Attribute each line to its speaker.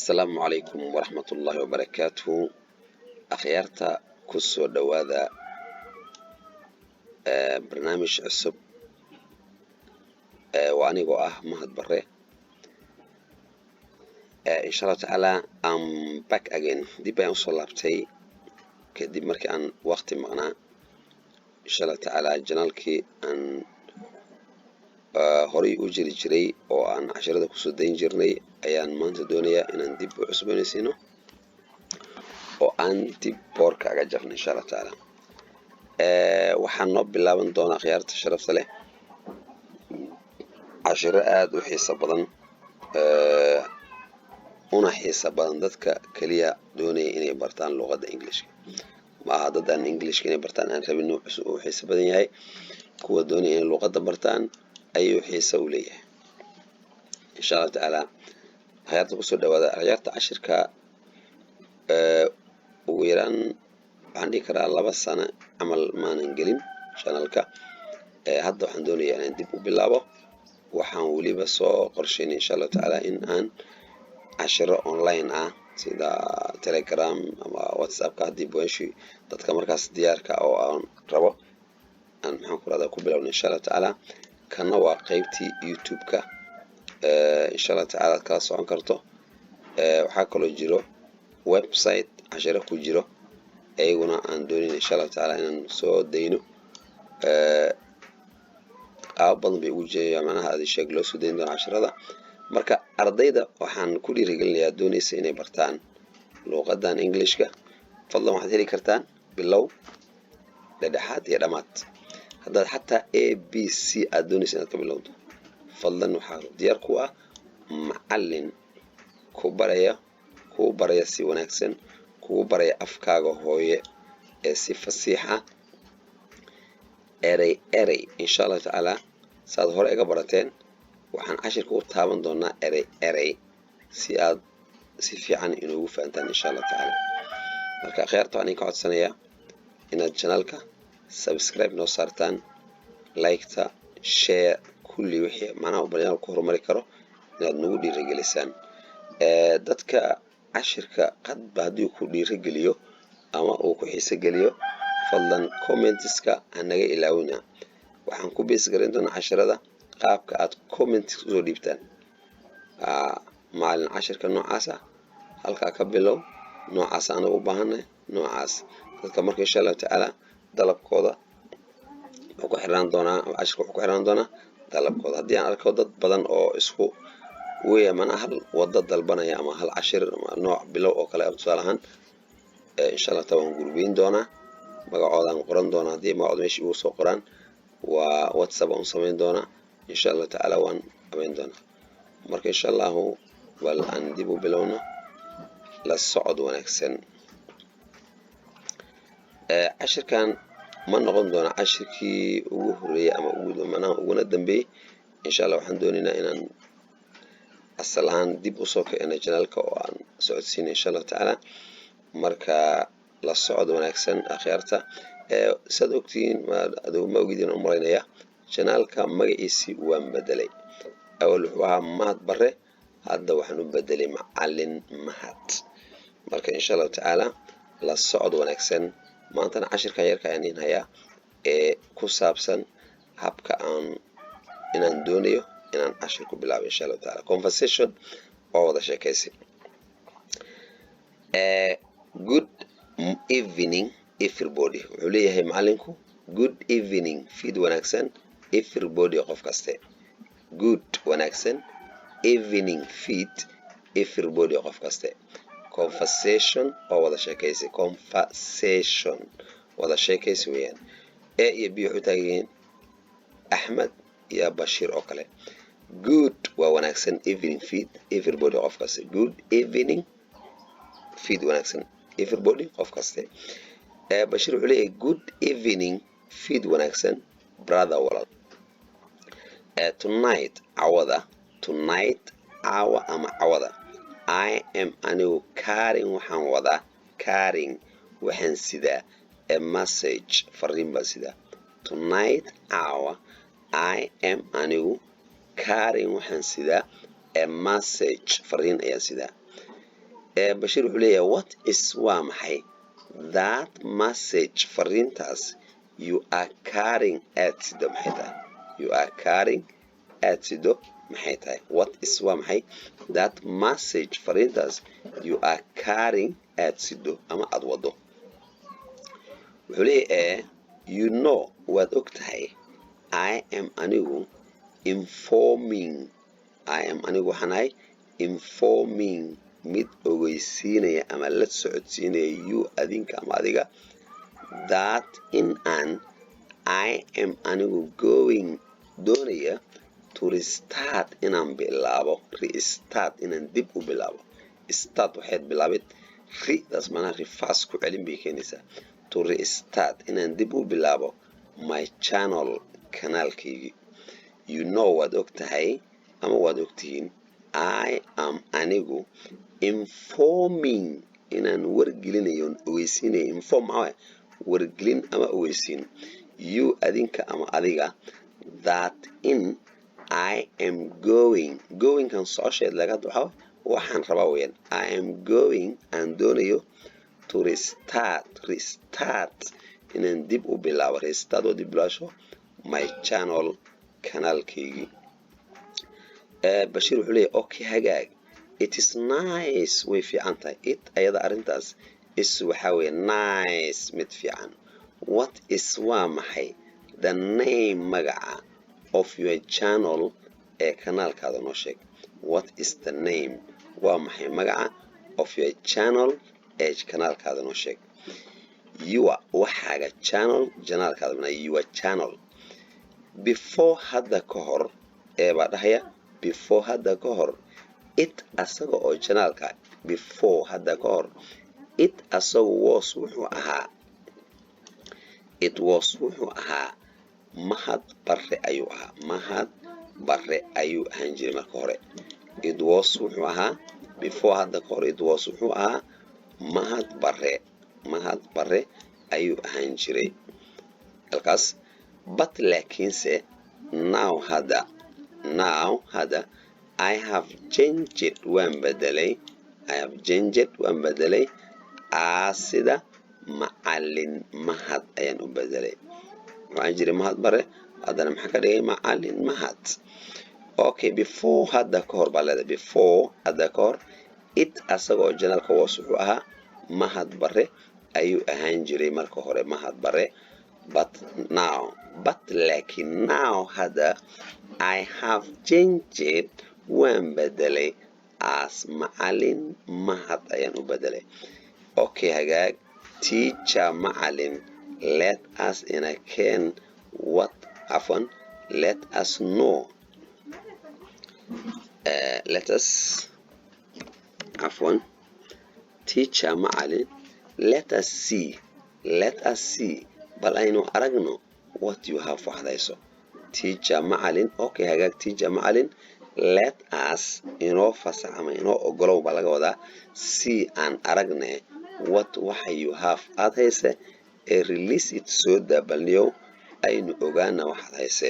Speaker 1: السلام عليكم ورحمة الله وبركاته. أخيارتا كسو دواذا برنامج عصب وأنيقو مهد بري. إن شاء الله تعالى I'm back again. دي بيان صلابتي كدي مركي عن وقت مغنى. إن شاء الله تعالى جنالكي أن هوري أجري جري وأن عشرة كسو دين جرني أيان مانت دونيا إن دي بعصبوني سينو وأن دي بوركا جفن إن شاء الله تعالى. waxaan noo bilaaban doonaa khiyaarta sharafta leh cashiro aad u xiiso badan una xiiso badan dadka kaliya doonaya inay bartaan luqadda Englishka ma aha dad aan Englishka inay bartaan aan rabin uu xiiso badan yahay kuwa doonaya inay luqadda bartaan ayuu xiiso u leeyahay insha Allah taala khiyaarta ku soo dhawaada khiyaarta cashirka ugu yaraan waxaan dhihi karaa 2 sano camal maanan gelin channelka hadda waxaan doonayaa inaan dib u bilaabo waxaan waliba soo qorsheynay insha Allah taala in aan cashiro online ah sida Telegram ama WhatsApp ka dib u heshiis dadka markaas diyaarka oo aan rabo aan maxaan ku radaa ku bilaabno insha Allah taala kana waa qaybtii YouTube ka insha Allah taala ka socon karto waxa kaloo jiro website cashiro ku jiro ayaguna aan doonin insha Allah taala inaan soo deyno qaab badan bay u jeeyaan macnaha aad sheeg loo soo deyn doona casharada marka ardayda waxaan ku dhiirigelinayaa doonaysa inay bartaan luqadan Englishka fadlan waxaad heli kartaan bilow dhexaad iyo dhamaad haddaad xataa ABC aad doonaysa inaad ka bilowdo fadlan waxaa diyaar ku ah macallin ku baraya si wanaagsan kugu baraya afkaaga hooye ee si fasiixa erey insha Allah taala saad hore iga barateen waxaan cashirka u taaban doonaa erey si aad si fiican inuu fahantaan insha Allah taala marka khiyaarta aan ka codsanayaa inaad channelka subscribe noo saartaan like-ta share kulli wixii macnaha u barnaamijka ku horumari karo inaad nagu dhiirigelisaan dadka cashirka qadba haddii ku dhiirigeliyo ama uu ku xiiso geliyo fadlan comments-ka anaga ilaawina waxaan ku bees garin doonaa casharada qaabka aad comments soo dhiibtaan maalin cashirka noocaas ah halka ka bilow noocaas aan u baahanay noocaas dadka marka insha Allah taala dalabkooda ku xiraan doonaa cashirka ku xiraan doonaa dalabkooda haddii aan arko dad badan oo isku ويا من هل وضد البنايا أما هل عشر نوع بلو أو كلا أبصالهن إن شاء الله توهم قربين دونا بقى عادان قران دونا دي ما عاد ماشي بوسو قران وواتساب أنصمين دونا إن شاء الله تعالى وان أمين دونا مرك إن شاء الله هو بل أنديبو بلونا للصعد ونكسن عشر كان ما نقول دونا عشر كي وهري أما وجود منا وندم بي إن شاء الله وحندوننا إن أصلاً دي بوسوك أنا جنالك وأن سعود سين إن شاء الله تعالى مركا للصعود ونكسن أخيرته صدقتين ما أدو موجودين عمرنا يا جنالك مجلسي وان بدلي أول هو مهد بره هذا وحنو بدلي معلن مهد مركا إن شاء الله تعالى للصعود ونكسن ما أنتنا 10 كيرك يعني هيا كوسابسن هبك أن دونيو inaan cashirku bilaabo insha Allah taala conversation oo wada sheekaysi good evening everybody wuxuu leeyahay macallinku good evening feed wanaagsan everybody qof kaste good wanaagsan evening feed everybody qof kaste conversation oo wada sheekaysi conversation wada sheekaysi weeyaan iyo bi wuxuu taageen Ahmed ya Bashir oo kale good waa wanaagsan evening feed everybody qof kaste good evening feed wanaagsan everybody qof kaste Bashir wuxuu leeyahay good evening feed wanaagsan brother walal tonight awa ama awada I am anigu waxaan sidaa a message fariin baa sidaa tonight hour I am anigu carrying waxaan sidaa a message fariin ayaa sidaa Bashir wuxuu leeyahay what is waa maxay that message fariintaas you are carrying aad sido maxay tahay you are carrying aad sido maxay tahay what is waa maxay that message fariintaas you are carrying aad sido ama aad wado wuxuu leeyahay you know waad og tahay I am anigu informing waxaan ahay informing mid ogeysiinaya ama la socodsiinaya you adinka ama adiga that in an I am anigu going doonaya to restart inaan bilaabo restart inaan dib u bilaabo start waxaad bilaabid daas macnaha reverse ku celin bay keenaysaa to restart inaan dib u bilaabo my channel kanaalkaygii you know waad og tahay ama waad ogtihiin I am anigu informing inaan wargelinayo ogeysiinayo inform maxaa wargelin ama ogeysiin you adinka ama adiga that in I am going kan socosheed laga dhaxo waxaan rabaa weeyaan I am going aan doonayo to restart inaan dib u bilaabo restart oo dib bilaasho my channel kanaalkaygii Bashir wuxuu leeyahay okay hagaag it is nice way fiican tahay it ayada arintaas is waxa weeye nice mid fiican what is waa maxay the name magaca of your channel ee kanaalkaada noo sheeg what is the name waa maxay magaca of your channel ee kanaalkaada noo sheeg your waxaaga channel janaalkaada mana your channel before hadda ka hor ee baa dhahaya before hadda ka hor it asaga oo janaalka before hadda ka hor it asaga wuxuu ahaa mahad barre ayuu ahaan jiray marka hore it was wuxuu ahaa before hadda ka hor it was wuxuu ahaa mahad barre ayuu ahaan jiray halkaas but laakiinse now hadda I have changed waan bedelay sida macallin mahad ayaan u bedelay waxaan jiray mahad bare haddana maxaa ka dhigay macallin mahad okay before hadda ka hor baa leedahay before hadda ka hor it asagoo janaalka was wuxuu ahaa mahad bare ayuu ahaan jiray marka hore mahad bare but laakiin now hadda I have changed waan bedelay as macallin mahad ayaan u bedelay okay hagaag teacher macallin let us know teacher macallin let us see bal aynu aragno what you have waxdayso teacher macallin okay hagaag teacher macallin let us inoo fasax ama inoo ogolow baa laga wadaa see aan aragne what waxa you have aad hayse ee release it soo daabalniyow aynu ogaana waxaad hayse